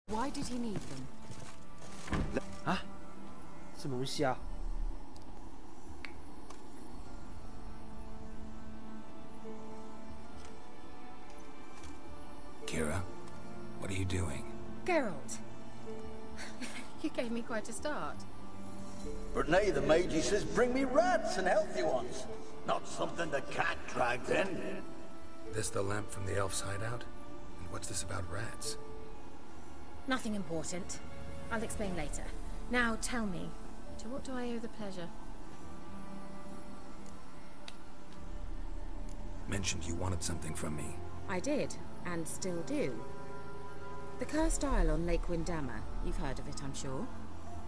Why did he need them? 啊？什么东西啊？ Kira, what are you doing? Geralt. You gave me quite a start. But now the mage says bring me rats and healthy ones. Not something the cat dragged in. This the lamp from the elf's hideout? And what's this about rats? Nothing important. I'll explain later. Now tell me, to what do I owe the pleasure? Mentioned you wanted something from me. I did, and still do. The cursed isle on Lake Windammer. You've heard of it, I'm sure.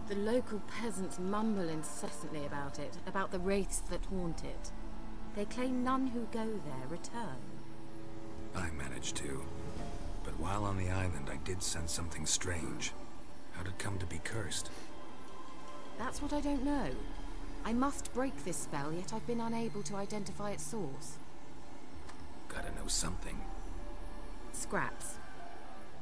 The local peasants mumble incessantly about it, about the wraiths that haunt it. They claim none who go there return. I managed to. But while on the island, I did sense something strange. How'd it come to be cursed? That's what I don't know. I must break this spell, yet I've been unable to identify its source. Gotta know something. Scraps.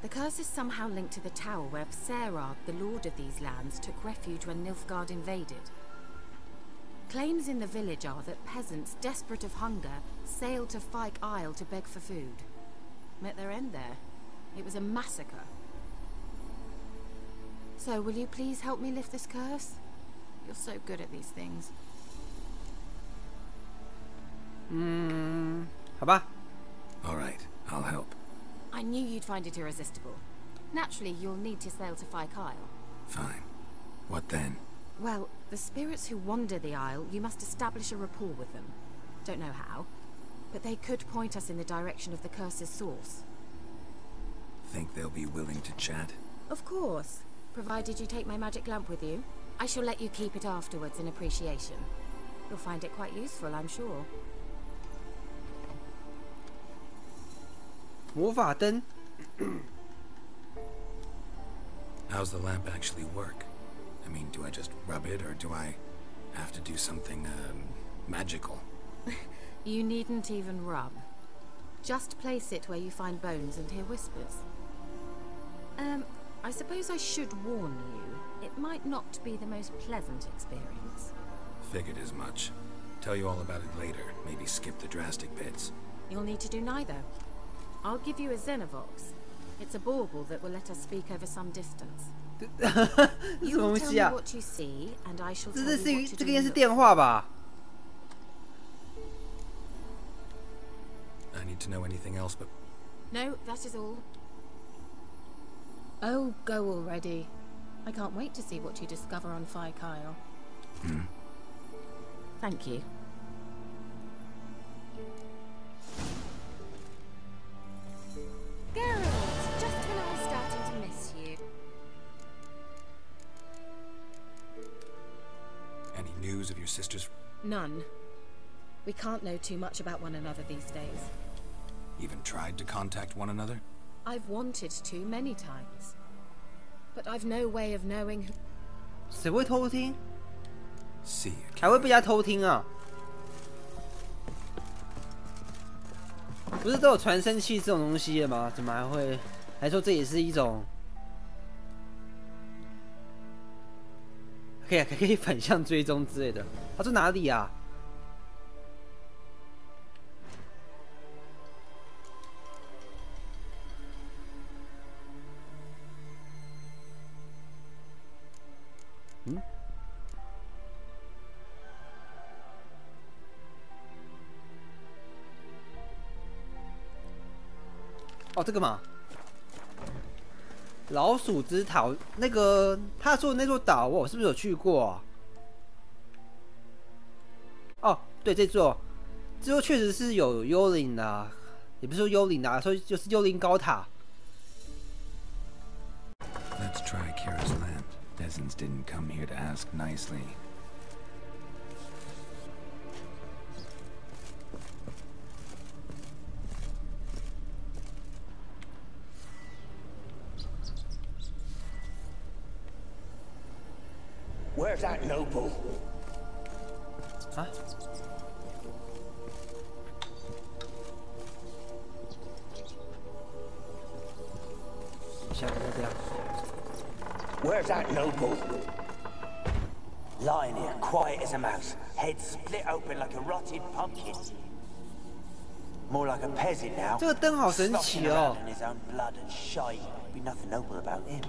The curse is somehow linked to the tower where Serard, the lord of these lands, took refuge when Nilfgaard invaded. Claims in the village are that peasants, desperate of hunger, sailed to Fyke Isle to beg for food. Met their end there. It was a massacre. So, will you please help me lift this curse? You're so good at these things. 好吧。 All right, I'll help. I knew you'd find it irresistible. Naturally, you'll need to sail to Fyke Isle. Fine. What then? Well, the spirits who wander the isle, you must establish a rapport with them. Don't know how, but they could point us in the direction of the curse's source. Think they'll be willing to chat? Of course, provided you take my magic lamp with you. I shall let you keep it afterwards in appreciation. You'll find it quite useful, I'm sure. 魔法灯。 How's the lamp actually work? I mean, do I just rub it, or do I have to do something, magical? You needn't even rub. Just place it where you find bones and hear whispers. I suppose I should warn you. It might not be the most pleasant experience. Figured as much. Tell you all about it later. Maybe skip the drastic bits. You'll need to do neither. I'll give you a Xenovox. It's a bauble that will let us speak over some distance. You will tell me what you see, and I shall tell you what to do. 这个应该是电话吧？ I need to know anything else, but No, that is all. Oh, go already. I can't wait to see what you discover on Fyke Isle. Thank you. Geralt, just when I was starting to miss you. any news of your sisters? None. We can't know too much about one another these days. Even tried to contact one another? I've wanted to many times. But I've no way of knowing who... 谁会偷听？ See you. 还会被人家偷听啊？不是都有传声器这种东西的吗？怎么还会？还说这也是一种可以反向追踪之类的。他说哪里啊？嗯？哦，这个嘛，老鼠之塔，那个他说的那座岛，我是不是有去过啊？哦，对，这座确实是有幽灵的啊，也不是说幽灵的，说就是幽灵高塔。Let's try Kira's land. Peasants didn't come here to ask nicely. Where's that noble? 啊？下个目标。Where's that noble? Lying here, quiet as a mouse, head split open like a rotted pumpkin. More like a peasant now. 这个灯好神奇哦。 In his own blood and shite. Be nothing noble about him.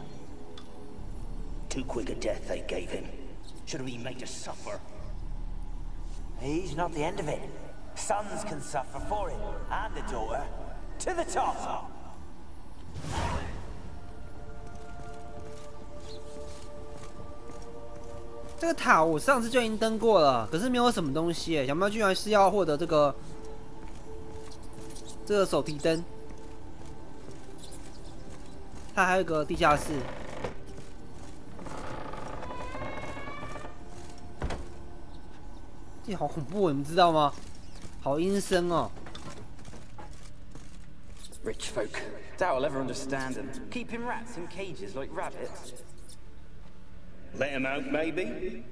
Too quick a death they gave him. Should have been made to suffer. He's not the end of it. Sons can suffer for it, and the daughter. To the top! 这个塔我上次就已经登过了，可是没有什么东西耶。想不到居然是要获得这个手提灯。它还有一个地下室。这好恐怖，你们知道吗？好阴森哦。 Rich folk. Doubt I'll ever understand them. Keeping rats in cages like rabbits. Let them out, maybe?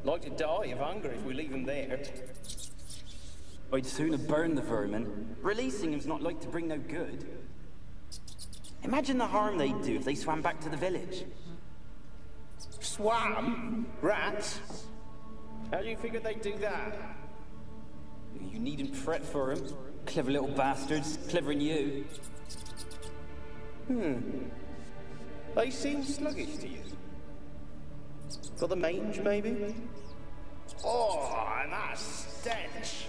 Like to die of hunger if we leave them there. I'd sooner burn the vermin. Releasing them's not like to bring no good. Imagine the harm they'd do if they swam back to the village. Swam? Rats? How do you figure they'd do that? You needn't fret for them. Clever little bastards, clever than you. They seem sluggish to you. Got the mange, maybe? Oh, and that stench!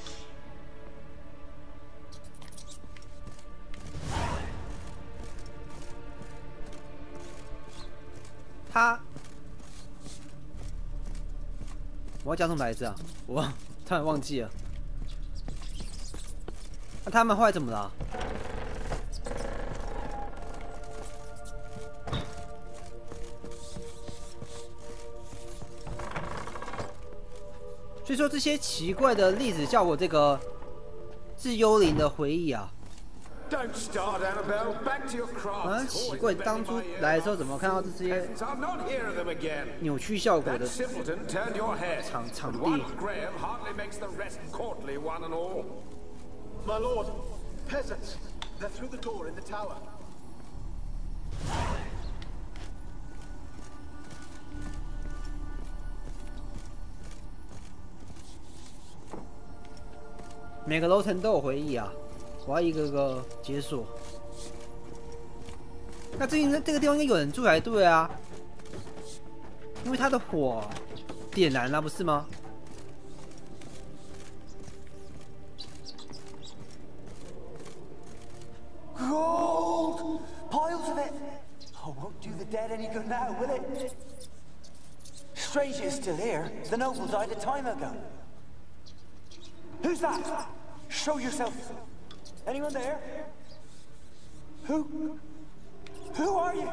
我要讲什么来着啊？我突然忘记了。那他们后来怎么了？所以说这些奇怪的例子叫我这个是幽灵的回忆啊。很奇怪，当初来的时候怎么看到这些扭曲效果的场地？ My lord, peasants! They're through the door in the tower. 每个楼层都有回忆啊，我要一个个解锁。那这个地方应该有人住才对啊，因为它的火点燃了，不是吗？ Gold! Piles of it! Oh, won't do the dead any good now, will it? Strange it's still here. The noble died a time ago. Who's that? Show yourself. Anyone there? Who? Who are you?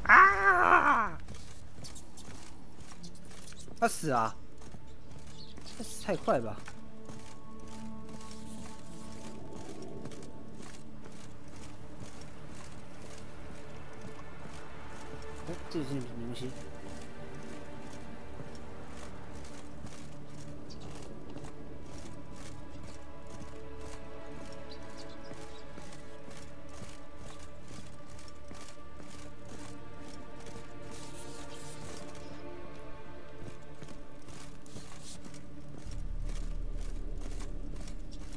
Ah! 他死啊！ 太快吧！哎，这是什么东西？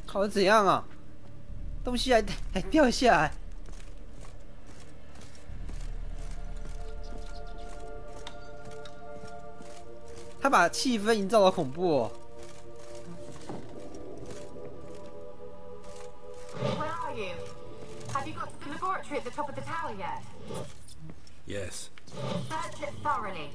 烤的怎样啊？东西还掉下来。他把气氛营造的恐怖哦。Where are you? Have you got to the laboratory at the top of the tower yet? Yes. Search it thoroughly.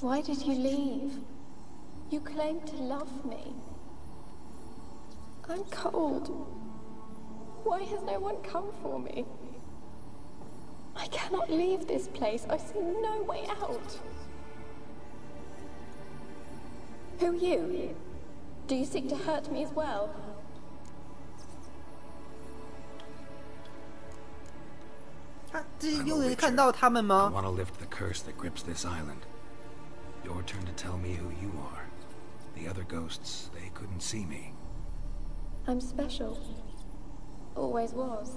Why did you leave? You claimed to love me. I'm cold. Why has no one come for me? I can't. cannot leave this place. I see no way out. Who are you? Do you seek to hurt me as well? 这些佣人看到他们吗 I want to lift the curse that grips this island. Your turn to tell me who you are. The other ghosts, they couldn't see me. I'm special. Always was.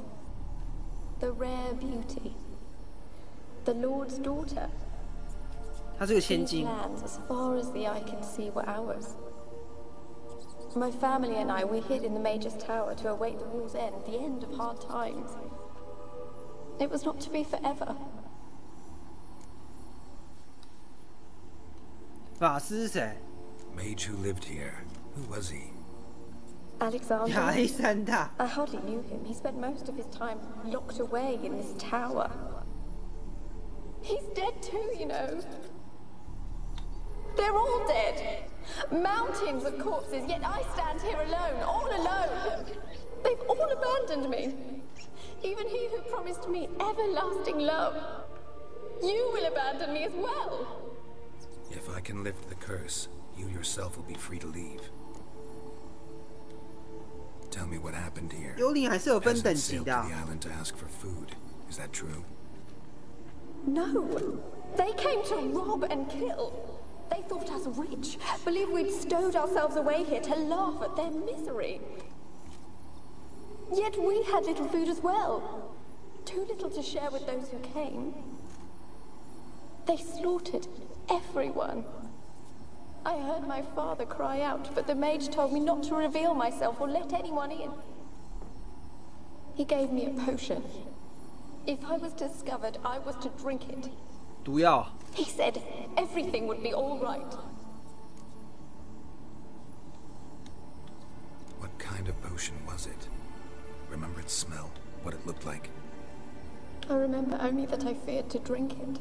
The rare beauty. The Lord's daughter. 她是个千 These 金。 lands, as far as the eye can see, were ours. My family and I, we hid in the Major's Tower to await the war's end, the end of hard times. It was not to be forever. 法师是谁？ Mage who lived here. Who was he? 亚 Alexander. 历山大。 I hardly knew him. He spent most of his time locked away in this tower. He's dead too, you know. They're all dead. Mountains of corpses, yet I stand here alone, all alone. They've all abandoned me. Even he who promised me everlasting love. You will abandon me as well. If I can lift the curse, you yourself will be free to leave. Tell me what happened here. 幽灵还是有分等 Peasants 级 sailed 的 to 啊 the island to ask for food. Is that true? No. They came to rob and kill. They thought us rich, believed we'd stowed ourselves away here to laugh at their misery. Yet we had little food as well. Too little to share with those who came. They slaughtered everyone. I heard my father cry out, but the mage told me not to reveal myself or let anyone in. He gave me a potion. If I was discovered, I was to drink it. 毒药。 He said everything would be all right. What kind of potion was it? Remember its smell? What it looked like? I remember only that I feared to drink it.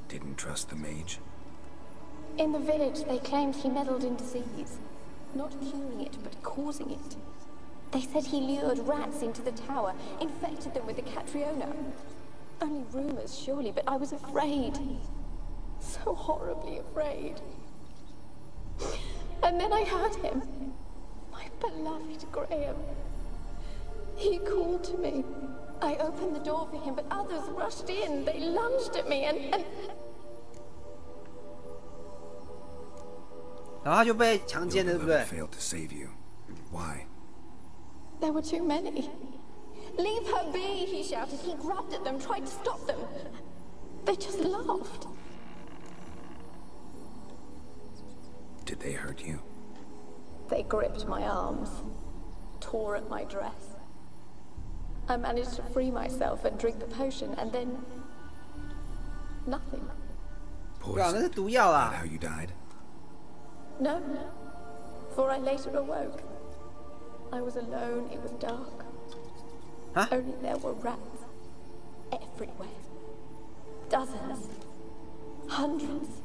Didn't trust the mage? In the village, they claimed he meddled in disease. Not curing it, but causing it. They said he lured rats into the tower, infected them with the Catriona. Only rumors, surely, but I was afraid. So horribly afraid. And then I heard him. My beloved Graham. He called to me. I opened the door for him, but others rushed in. They lunged at me and... 然后他就被强 Your 奸了，对不对 beloved？ failed to save you. Why? There were too many. Leave her be, he shouted. He grabbed at them, tried to stop them. They just laughed. Did they hurt you? They gripped my arms, tore at my dress. I managed to free myself and drink the potion, and then... nothing. 对啊，那 Poison. 是毒药 That 啊 how！you died? No, for I later awoke. I was alone, it was dark. Huh? Only there were rats everywhere. Dozens. Hundreds.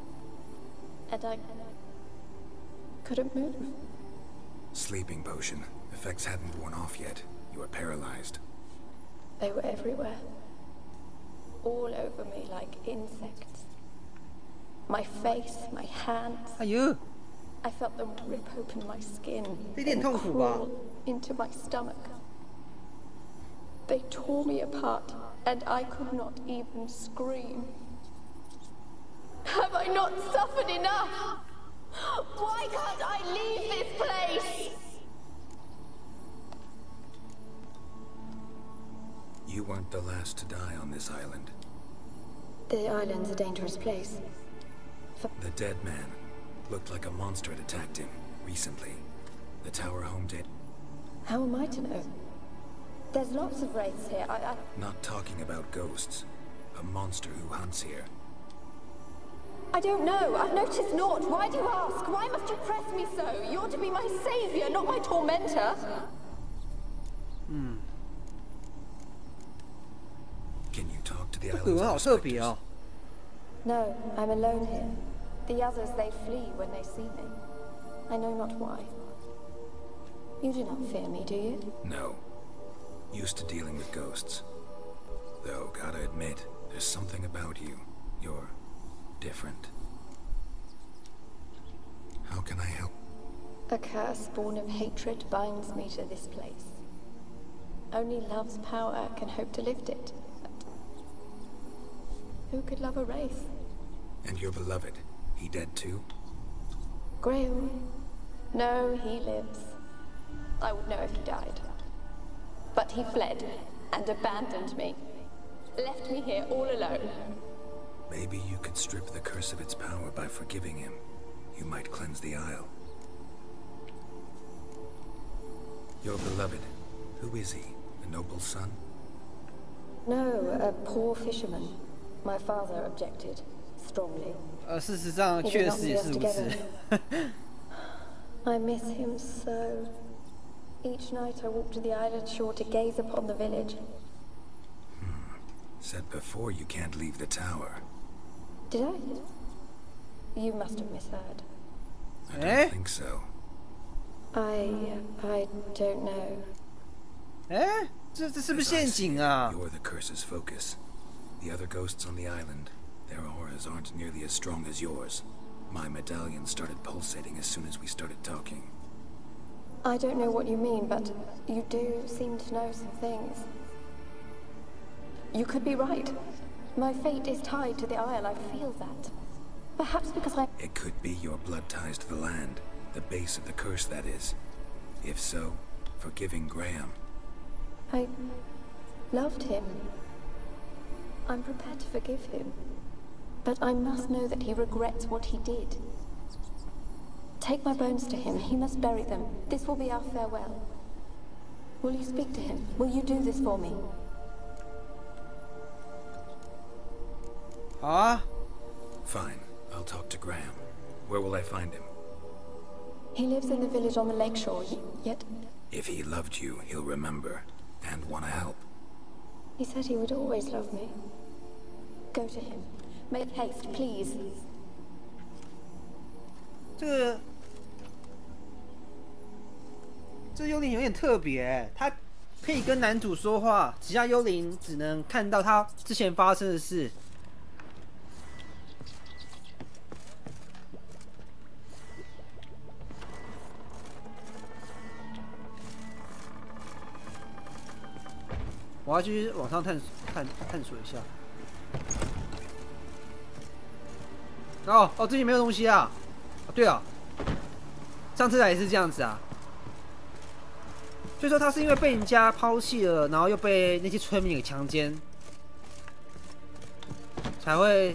And I couldn't move. Sleeping potion. Effects hadn't worn off yet. You were paralyzed. They were everywhere. All over me like insects. My face, my hands. 哎呦， I felt them rip open my skin 这有点 and 痛苦吧？ crawl into my stomach. They tore me apart, and I could not even scream. Have I not suffered enough? Why can't I leave this place? You weren't the last to die on this island. The island's a dangerous place. The dead man looked like a monster had attacked him recently. The tower home did. How am I to know? There's lots of wraiths here. Not talking about ghosts. A monster who hunts here. I don't know. I've noticed naught. Why do you ask? Why must you press me so? You're to be my savior, not my tormentor. Can you talk to the 这鬼 island's 魂好特别 perspectives? 哦。 No, I'm alone here. The others, they flee when they see me. I know not why. You do not fear me, do you? No. Used to dealing with ghosts. Though, gotta admit, There's something about you. You're different. How can I help? A curse born of hatred binds me to this place. Only love's power can hope to lift it. But who could love a wraith? And your beloved, he dead too? Graham? No, he lives. I would know if he died. But he fled and abandoned me. Left me here all alone. Maybe you could strip the curse of its power by forgiving him. You might cleanse the Isle. Your beloved, who is he? A noble son? No, a poor fisherman. My father objected strongly. 事实上确实也是如此。I miss him so. Each night I walk to the island shore to gaze upon the village. Said before you can't leave the tower. Did I? You must have misheard. I don't think so. I don't know. 这是不是陷阱啊？ You're the curse's focus. The other ghosts on the island, their auras aren't nearly as strong as yours. My medallion started pulsating as soon as we started talking. I don't know what you mean, but you do seem to know some things. You could be right. My fate is tied to the Isle, I feel that. Perhaps because It could be your blood ties to the land, the base of the curse, that is. If so, forgiving Graham. I loved him. I'm prepared to forgive him. But I must know that he regrets what he did. Take my bones to him. He must bury them. This will be our farewell. Will you speak to him? Will you do this for me? 好啊。 Fine. I'll talk to Graham. Where will I find him? He lives in the village on the lakeshore, yet... If he loved you, he'll remember. And want to help. He said he would always love me. Go to him. Make haste, please. 这幽灵有点特别，他可以跟男主说话，其他幽灵只能看到他之前发生的事。我要去往上探索一下。哦，这里没有东西啊！对啊，上次来也是这样子啊。所以说他是因为被人家抛弃了，然后又被那些村民给强奸，才会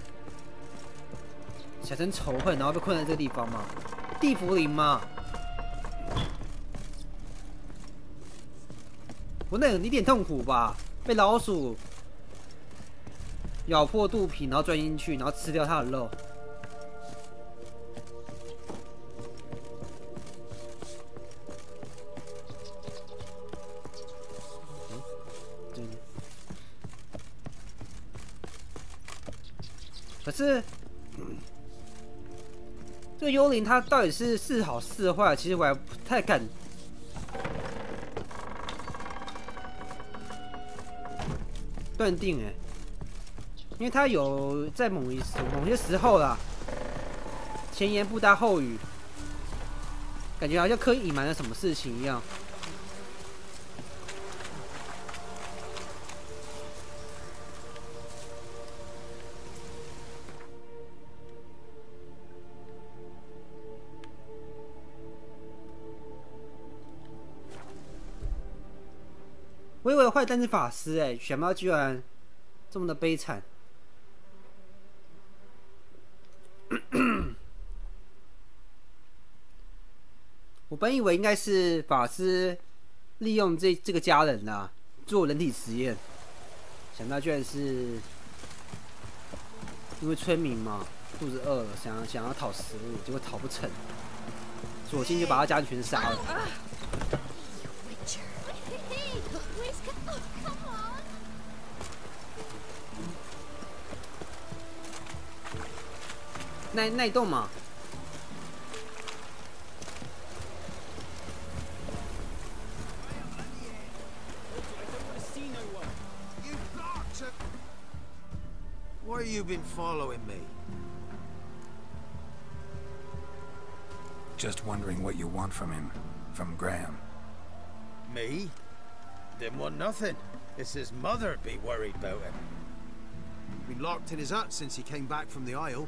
产生仇恨，然后被困在这个地方嘛。地茯苓嘛。我那有一点痛苦吧，被老鼠咬破肚皮，然后钻进去，然后吃掉它的肉。可是，这个幽灵它到底是是好是坏，其实我还不太敢断定哎，因为他有在某些时候啦，前言不搭后语，感觉好像刻意隐瞒了什么事情一样。我以为坏蛋是法师哎，想不到居然这么的悲惨。我本以为应该是法师利用这个家人啦做人体实验，想不到居然是因为村民嘛肚子饿了，想要讨食物，结果讨不成，索性就把他家人全杀了。耐冻嘛。you been following me? Just wondering what you want from him. From Graham. Me? Didn't want nothing. It's his mother be worried about him. Been locked in his hut since he came back from the Isle.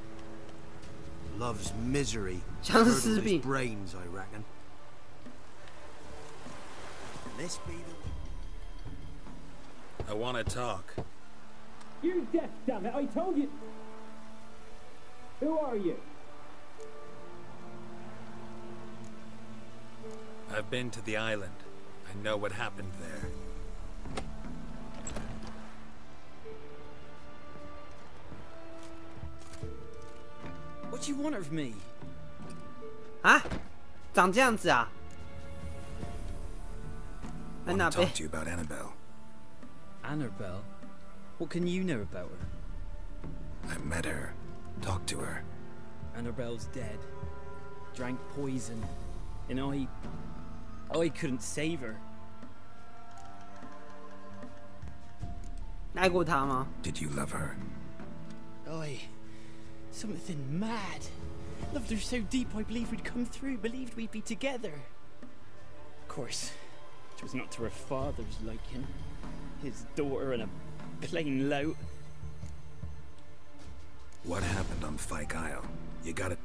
Loves misery. Curdled his brains, I reckon. This be the... I want to talk. You're deaf, damn it! I told you. Who are you? I've been to the island. I know what happened there. What do you want of me? 啊，长这样子啊？ I want to talk to you about Annabelle. Annabelle? What can you know about her? I met her. Talked to her. Annabelle's dead. Drank poison. And I couldn't save her. 爱过她吗？ Did you love her? Something mad. Loved her so deep I believed we'd come through, believed we'd be together. Of course, it was not to her father's liking. His daughter and a plain lout. What happened on Fyke Isle? You got it.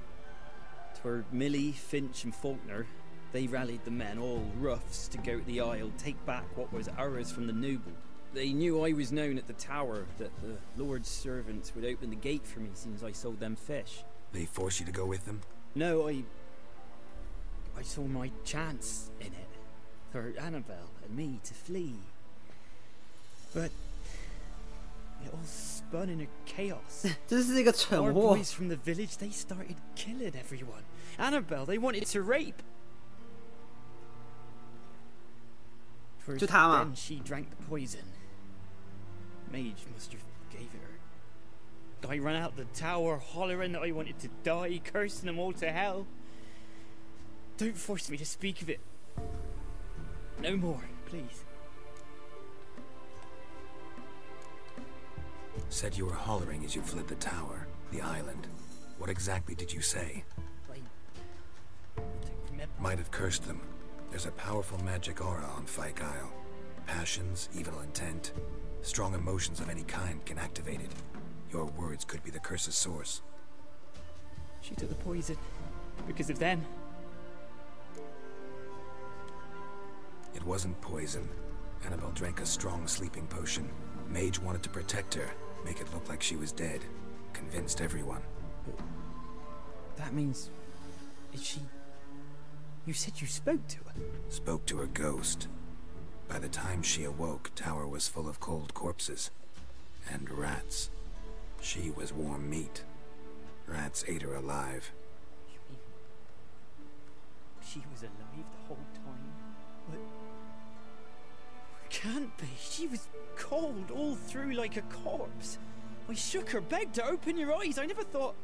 'Twere Millie, Finch and Faulkner. They rallied the men, all roughs, to go to the Isle, take back what was ours from the noble. They knew I was known at the tower, that the Lord's servants would open the gate for me as soon as I sold them fish. They forced you to go with them? No, I saw my chance in it. For Annabelle and me to flee. But it all spun in a chaos. 这是一个蠢 Our 货。 boys from the village, they started killing everyone. Annabelle, they wanted to rape. 就她嘛。 Then she drank the poison. Mage must have gave it her. I ran out the tower, hollering that I wanted to die, cursing them all to hell. Don't force me to speak of it. No more, please. Said you were hollering as you fled the tower, the island. What exactly did you say? I don't remember. Might have cursed them. There's a powerful magic aura on Fyke Isle. Passions, evil intent, strong emotions of any kind can activate it. Your words could be the curse's source. She took the poison. Because of them. It wasn't poison. Annabelle drank a strong sleeping potion. Mage wanted to protect her, make it look like she was dead. Convinced everyone. But that means... Is she... You said you spoke to her? Spoke to her ghost. By the time she awoke, Tower was full of cold corpses. And rats. She was warm meat. Rats ate her alive. You mean... She was alive the whole time? But... Can't be. She was cold all through like a corpse. I shook her, begged her, open your eyes. I never thought...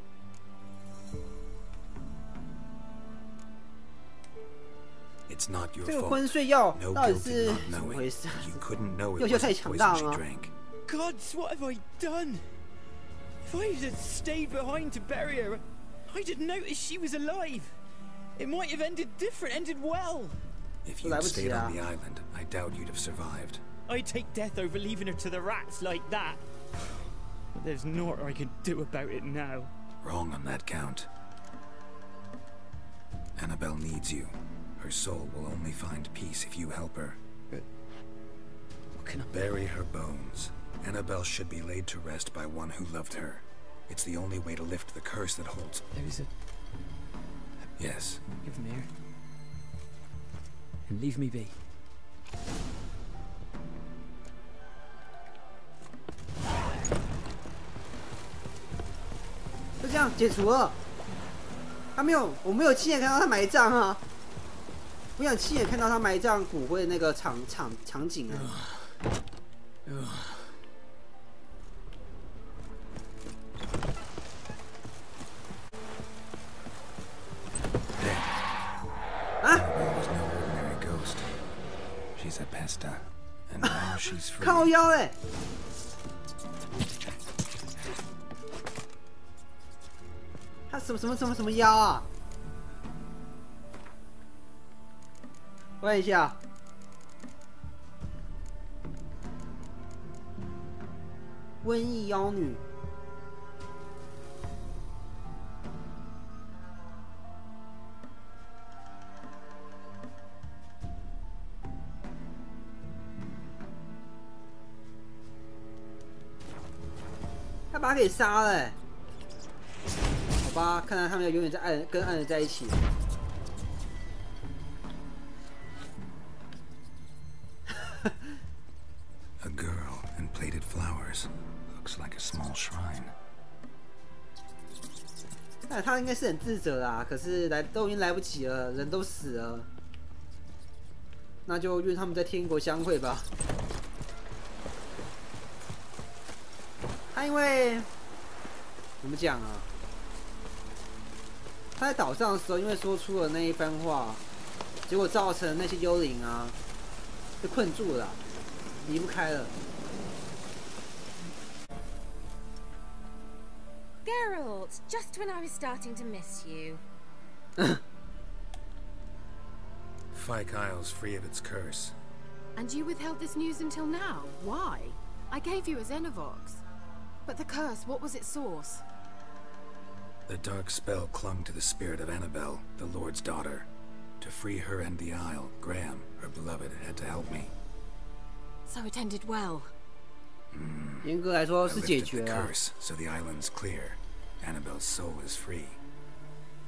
It's not your 这个 fault. 昏睡药 No 到底 guilt 是 in not 怎么 knowing. 回事？ You couldn't know 药 it 效 was 太 the 强 poison 大 she 了吗？ drank. Gods, what have I done? If I had stayed behind to bury her, I'd have noticed she was alive. It might have ended different, ended well. If you'd stayed on the island, I doubt you'd have survived. I'd take death over leaving her to the rats like that. But there's naught I can do about it now. Wrong on that count. Annabelle needs you. Her soul will only find peace if you help her. But what can I... Bury her bones. Annabelle should be laid to rest by one who loved her. It's the only way to lift the curse that holds... There's a... Yes. Give me her. And leave me be. 就这样解除了。他没有，我没有亲眼看到他埋葬啊！我想亲眼看到他埋葬骨灰的那个场景啊。啊！ She's a pesta, and now she's free. 靠腰嘞！什么妖啊？问一下。瘟疫妖女。他把他给杀了、欸。好吧，看来他们要永远跟爱人在一起。A girl in plated flowers looks like a small shrine. 那他应该是很自责啦，可是都已经来不及了，人都死了，那就愿他们在天国相会吧。他因为怎么讲啊？他在岛上的时候，因为说出了那一番话，结果造成那些幽灵啊被困住了，离不开了。Geralt, just when I was starting to miss you. Fyke Isle's free of its curse. And you withheld this news until now. Why? I gave you a Xenovox. But the curse, what was its source? The dark spell clung to the spirit of Annabelle, the Lord's daughter. To free her and the Isle, Graham, her beloved, had to help me. So it ended well. 严格来说是解 I 决 lifted the 了。 curse, so the island's clear. Annabelle's soul is free.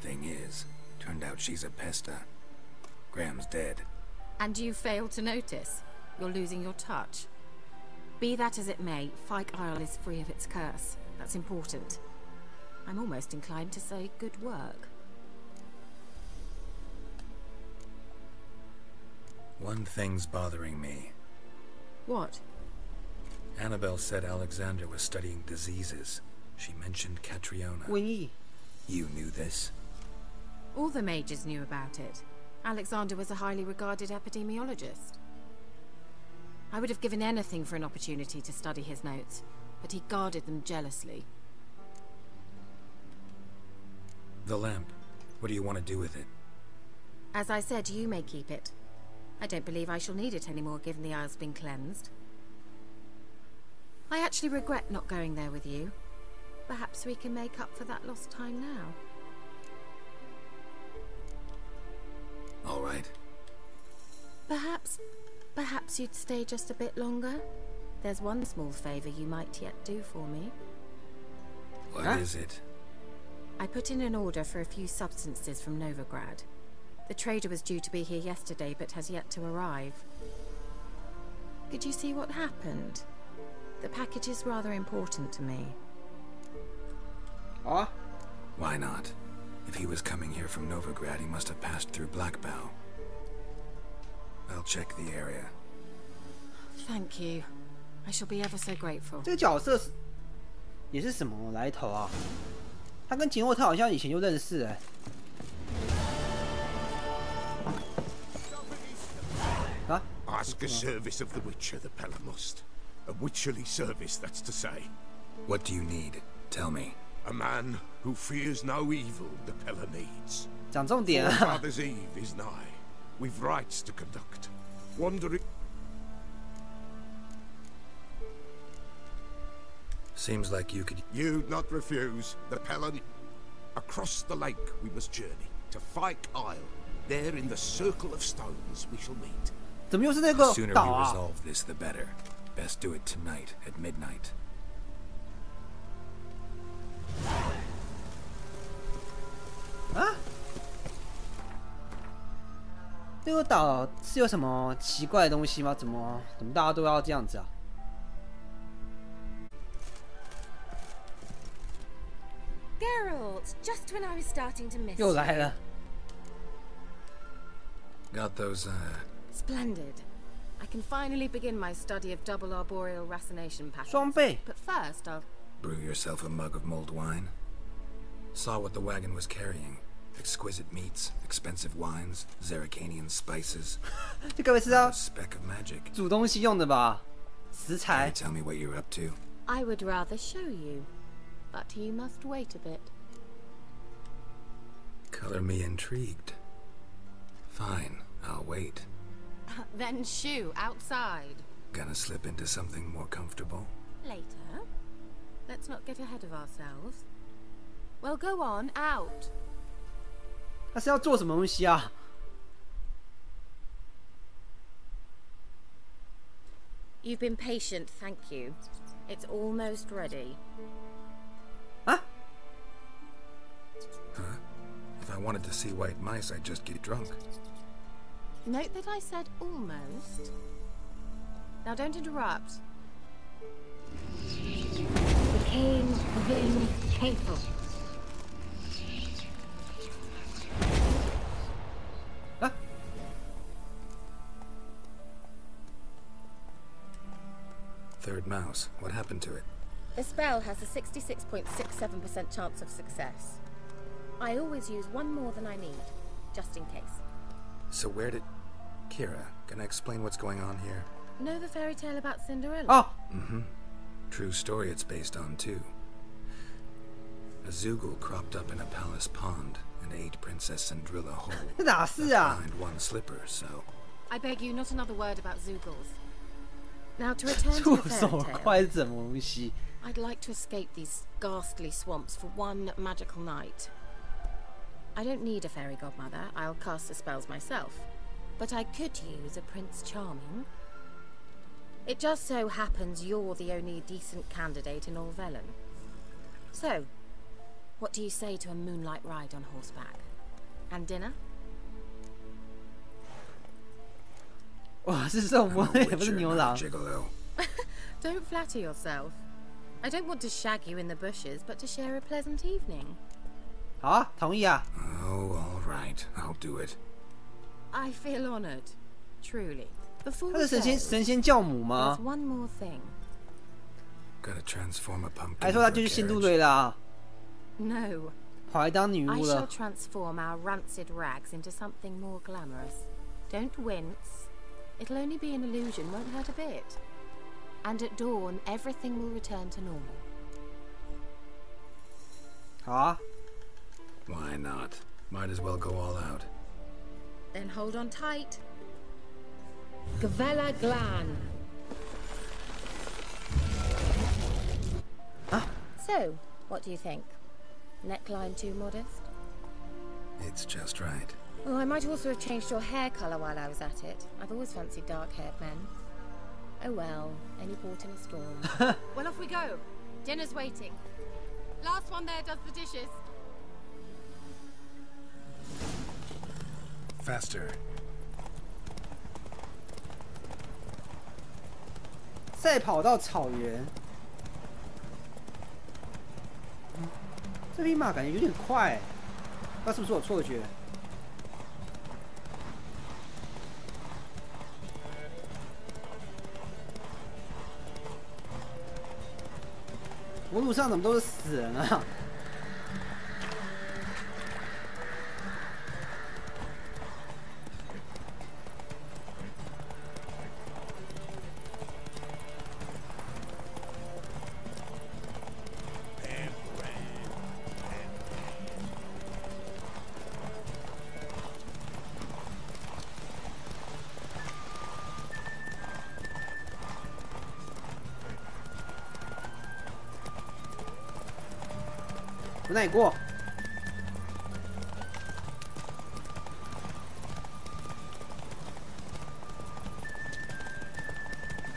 Thing is, turned out she's a pesta. Graham's dead. And you failed to notice. You're losing your touch. Be that as it may, Fyke Isle is free of its curse. That's important. I'm almost inclined to say good work. One thing's bothering me. What? Annabelle said Alexander was studying diseases. She mentioned Catriona. 瘟疫。 You knew this? All the mages knew about it. Alexander was a highly regarded epidemiologist. I would have given anything for an opportunity to study his notes, but he guarded them jealously. The lamp. What do you want to do with it? As I said, you may keep it. I don't believe I shall need it anymore, given the Isle's been cleansed. I actually regret not going there with you. Perhaps we can make up for that lost time now. All right. Perhaps you'd stay just a bit longer? There's one small favor you might yet do for me. What is it? I put in an order for a few substances from Novigrad. The trader was due to be here yesterday, but has yet to arrive. Could you see what happened? The package is rather important to me. Oh? Why not? If he was coming here from Novigrad, he must have passed through Blackbow. I'll check the area. Thank you. I shall be ever so grateful. 这个角色是也是什么来头啊？他跟杰洛特好像以前就认识哎。啊 Ask a service of the Witcher, the Pella must. A witcherly service, that's to say. What do you need? Tell me. A man who fears no evil, the Pella needs. 讲重点啊！ Father's Eve is nigh. We've rites to conduct. Wandering. Seems like you could. You'd not refuse the Pella. Across the lake we must journey to Fyke Isle. There, in the circle of stones, we shall meet. 怎么又是那 The 个 sooner 岛 we 啊？ resolve this, the better. Best do it tonight at midnight. 啊？这个岛是有什么奇怪的东西吗？怎么大家都要这样子啊？ Geralt, just when I was starting to miss 又 you. 来了。 Got those, Splendid. I can finally begin my study of double arboreal racination patterns. 双倍。 But first, I'll... brew yourself a mug of mulled wine? Saw what the wagon was carrying. Exquisite meats, expensive wines, Zerrikanian spices. 这该不是要 A speck of magic. 煮东西用的吧？食 Can 材 you。tell me what you're up to? I would rather show you, but you must wait a bit. Color me intrigued. Fine, I'll wait. Then shoo, outside. Gonna slip into something more comfortable? Later. Let's not get ahead of ourselves. Well, go on, out. 他是要做什么东西啊？ You've been patient, thank you. It's almost ready. Huh? Huh? If I wanted to see white mice, I'd just get drunk. Note that I said almost. Now don't interrupt. Became vengeful. Huh? Third mouse. What happened to it? The spell has a 66.67% chance of success. I always use one more than I need, just in case. So where did... Kira, can I explain what's going on here? Know the fairy tale about Cinderella? Oh! Mm-hmm. True story it's based on, too. A Zoogle cropped up in a palace pond and ate Princess Cinderella whole. 这哪是啊？ Behind one slipper, so... I beg you, not another word about Zoogles. Now to return to 触 the 手 fairy tale. 快是什么东西？ I'd like to escape these ghastly swamps for one magical night. I don't need a fairy godmother. I'll cast the spells myself. But I could use a Prince Charming. It just so happens you're the only decent candidate in all Velen. So, what do you say to a moonlight ride on horseback? And dinner? 哇，是这种模也不是牛郎。 Gigolo. Don't flatter yourself. I don't want to shag you in the bushes, but to share a pleasant evening. 好啊，同意啊。 Oh, all right. I'll do it. I feel honored, truly. Before 他 we 是 go, 神仙教母 there's 吗？ one more thing. Gotta transform a pumpkin. 还说他 for 就 a 是仙渡 carriage. 队的啊， No. 跑来当女 I 巫 shall 了。 transform our rancid rags into something more glamorous. Don't wince. It'll only be an illusion, won't hurt a bit. And at dawn, everything will return to normal. 好啊， Why not? Might as well go all out. Then hold on tight. Gavella Glan. Huh? So, what do you think? Neckline too modest? It's just right. Oh, I might also have changed your hair colour while I was at it. I've always fancied dark-haired men. Oh well, any port in a storm. Well, off we go. Dinner's waiting. Last one there does the dishes. Faster. 赛跑到草原，这匹马感觉有点快，不知道是不是我错觉。我路上怎么都是死人啊？ 从哪里过？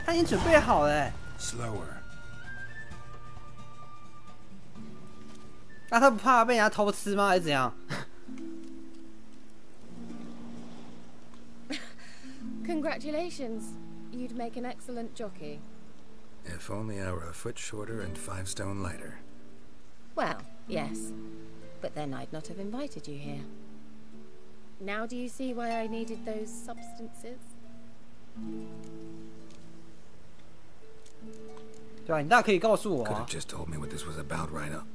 他已经准备好了。Slower. 那他不怕被人家偷吃吗？还是怎样？ Congratulations. You'd make an excellent jockey. If only I were a foot shorter and 5 stone lighter. Well, yes. But then I'd not have invited you here. Now do you see why I needed those substances? 对吧？你大可以告诉我 Could 啊 have。just told me what this was about right up.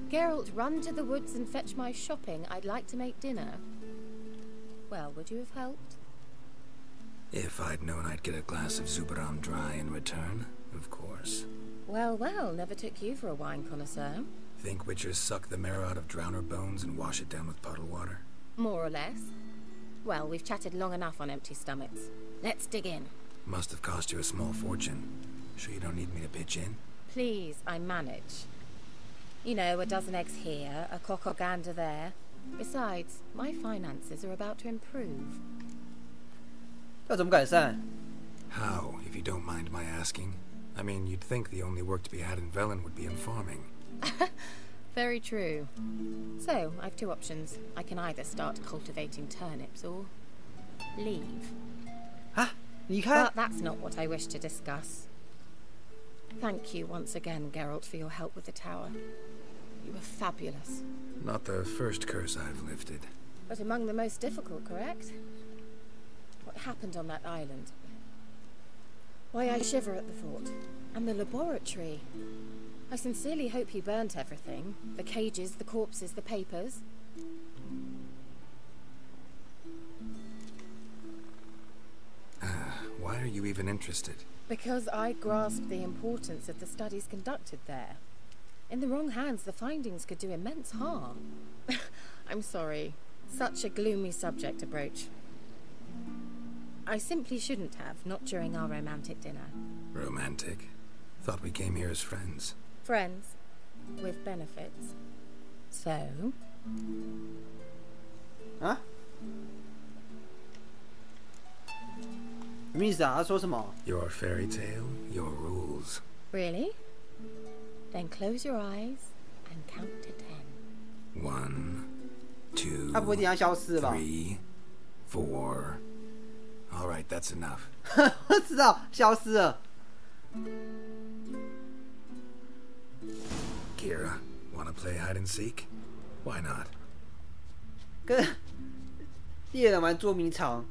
Geralt, run to the woods and fetch my shopping. I'd like to make dinner. Well, would you have helped? If I'd known I'd get a glass of Zubaram dry in return, of course. Well, well, never took you for a wine connoisseur. Think witchers suck the marrow out of drowner bones and wash it down with puddle water? More or less. Well, we've chatted long enough on empty stomachs. Let's dig in. Must have cost you a small fortune. Sure you don't need me to pitch in? Please, I manage. You know, a dozen eggs here, a cock or gander there. Besides, my finances are about to improve. 要怎么改善？ How, if you don't mind my asking? I mean, you'd think the only work to be had in Velen would be in farming. Very true. So, I've two options. I can either start cultivating turnips or leave. 啊，离开？ But that's not what I wish to discuss. Thank you once again, Geralt, for your help with the tower. You were fabulous. Not the first curse I've lifted. But among the most difficult, correct? What happened on that island? Why, I shiver at the thought. And the laboratory. I sincerely hope he burnt everything. The cages, the corpses, the papers. Why are you even interested? Because I grasp the importance of the studies conducted there. In the wrong hands, the findings could do immense harm. I'm sorry. Such a gloomy subject to broach. I simply shouldn't have, not during our romantic dinner. Romantic? Thought we came here as friends. Friends. With benefits. So? 啊？什么意思啊？他说什么？ Your fairy tale, your rules. Really? Then close your eyes and count to 10. 1, 2, 他不会等下消失吧？ 3, 4. All right, that's enough. 我知道，消失了。 Kira, wanna play hide and seek? Why not? 跟猎人玩捉迷藏。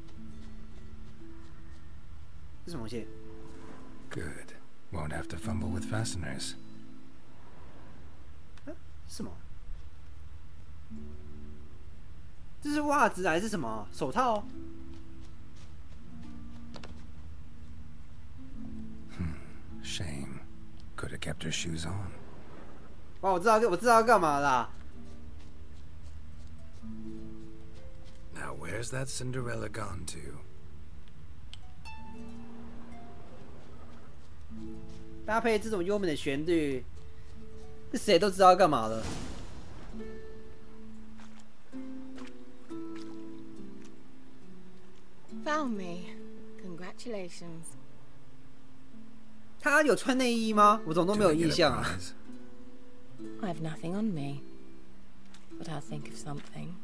这什么东西？ Good. Won't have to fumble with fasteners. 什么？这是袜子还是什么？手套？ Shame. Could have kept her shoes on. 哇，我知道要干嘛啦。 Now where's that Cinderella gone to? 搭配这种优美的旋律，是谁都知道要干嘛了。 Found me. Congratulations. 他有穿内衣吗？我怎么都没有印象啊。 I've nothing on me. But I'll think of something.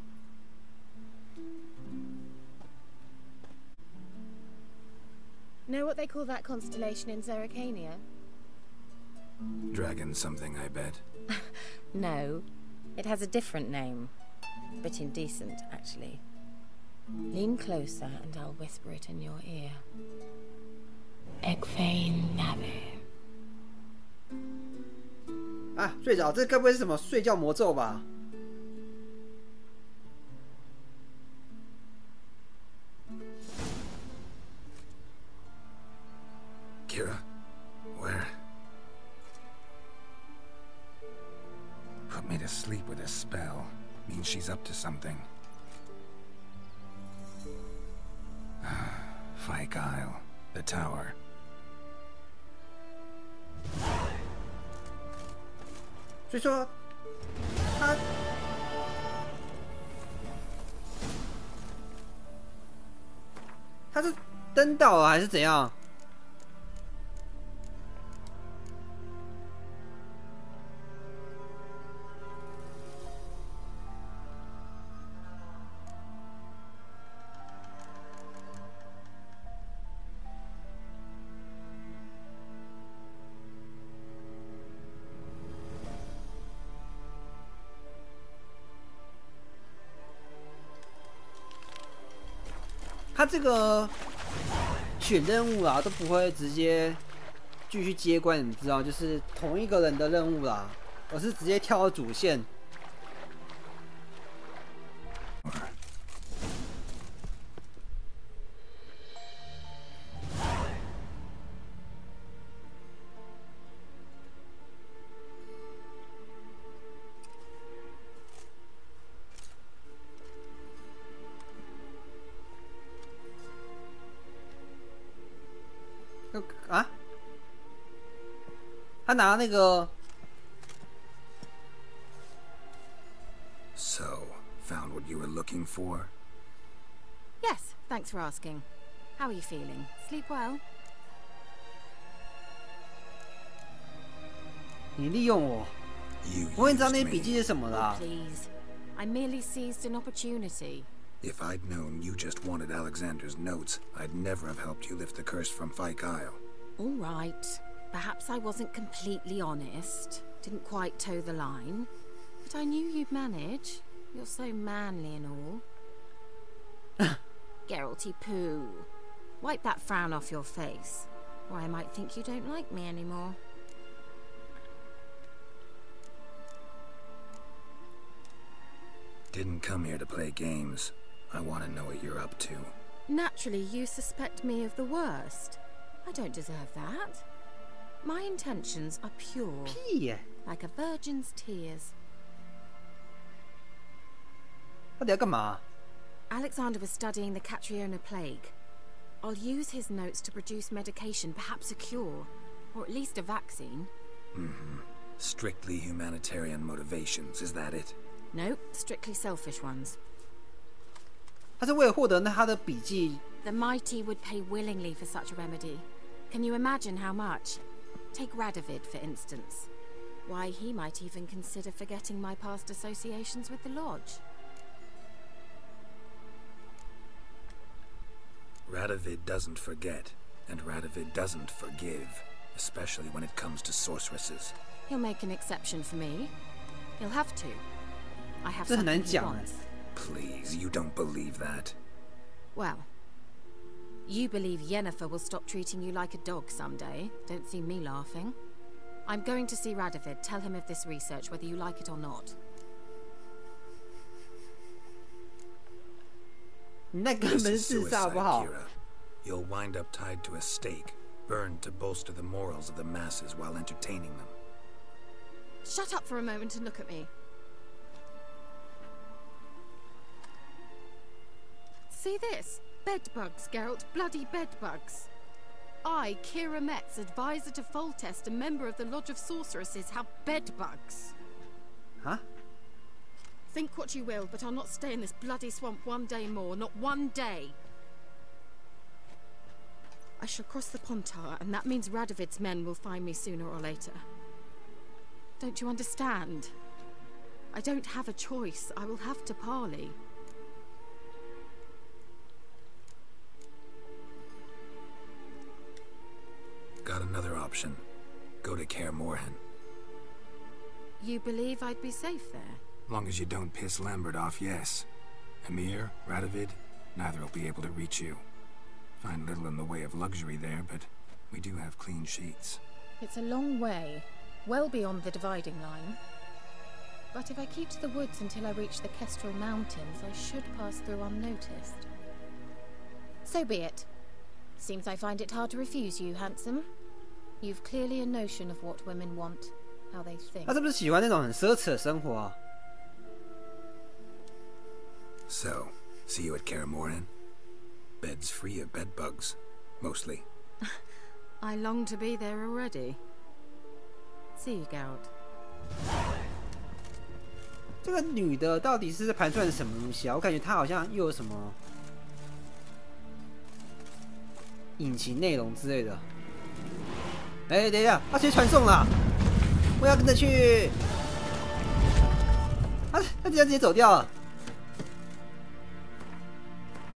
Know what they call that constellation in Zerrikania? Dragon something, I bet. No. It has a different name. Bit indecent, actually. Lean closer and I'll whisper it in your ear. Egfain Nave. 啊，睡着，这该不会是什么睡觉魔咒吧？ Kira? Where? Put me to sleep with a spell. Means she's up to something. Fyke Isle. The tower. 所以说，他是登岛了还是怎样？他这个选任务啦，都不会直接继续接关，你知道，就是同一个人的任务啦，而是直接跳到主线。啊？他拿那个。 So, found what you were looking for? Yes, thanks for asking. How are you feeling? Sleep well? 你利用我，我也知道那些笔记是什么啦。Please, I merely seized an opportunity. If I'd known you just wanted Alexander's notes, I'd never have helped you lift the curse from Fyke Isle. All right. Perhaps I wasn't completely honest. Didn't quite toe the line. But I knew you'd manage. You're so manly and all. Geralty poo. Wipe that frown off your face, or I might think you don't like me anymore. Didn't come here to play games. I want to know what you're up to. Naturally, you suspect me of the worst. I don't deserve that. My intentions are pure, like a virgin's tears. 到底要干嘛？ Alexander was studying the Catriona plague. I'll use his notes to produce medication, perhaps a cure, or at least a vaccine. Strictly humanitarian motivations, is that it? Nope, strictly selfish ones. 他是为了获得他的笔记。 The mighty would pay willingly for such a remedy. Can you imagine how much? Take Radovid, for instance. Why, he might even consider forgetting my past associations with the Lodge. Radovid doesn't forget, and Radovid doesn't forgive, especially when it comes to sorceresses. He'll make an exception for me. He'll have to. I have 这很难 something he 讲哎。 wants. Please, you don't believe that. Well, you believe Yennefer will stop treating you like a dog someday. Don't see me laughing. I'm going to see Radovid. Tell him of this research, whether you like it or not. 你那根本是 This is 自杀好不 suicide, 好？ Kira. You'll wind up tied to a stake, burned to bolster the morals of the masses while entertaining them. Shut up for a moment and look at me. See this? Bedbugs, Geralt. Bloody bedbugs. I, Kira Metz, advisor to Foltest, a member of the Lodge of Sorceresses, have bedbugs. Huh? Think what you will, but I'll not stay in this bloody swamp one day more. Not one day. I shall cross the Pontar, and that means Radovid's men will find me sooner or later. Don't you understand? I don't have a choice. I will have to parley. Got another option. Go to Kaer Morhen. You believe I'd be safe there? Long as you don't piss Lambert off, yes. Emir, Radovid, neither will be able to reach you. Find little in the way of luxury there, but we do have clean sheets. It's a long way, well beyond the dividing line. But if I keep to the woods until I reach the Kestrel Mountains, I should pass through unnoticed. So be it. Seems I find it hard to refuse you, handsome. You've clearly a notion of what women want, how they think. 他是不是喜欢那种很奢侈的生活啊？ So, see you at Kaer Morhen? Beds free of bedbugs, mostly. I long to be there already. See you, Geralt. 这个女的到底是在盘算什么东西啊？我感觉她好像又有什么隐情内容之类的。哎，等一下，她直接传送了，我要跟着去。她直接走掉了。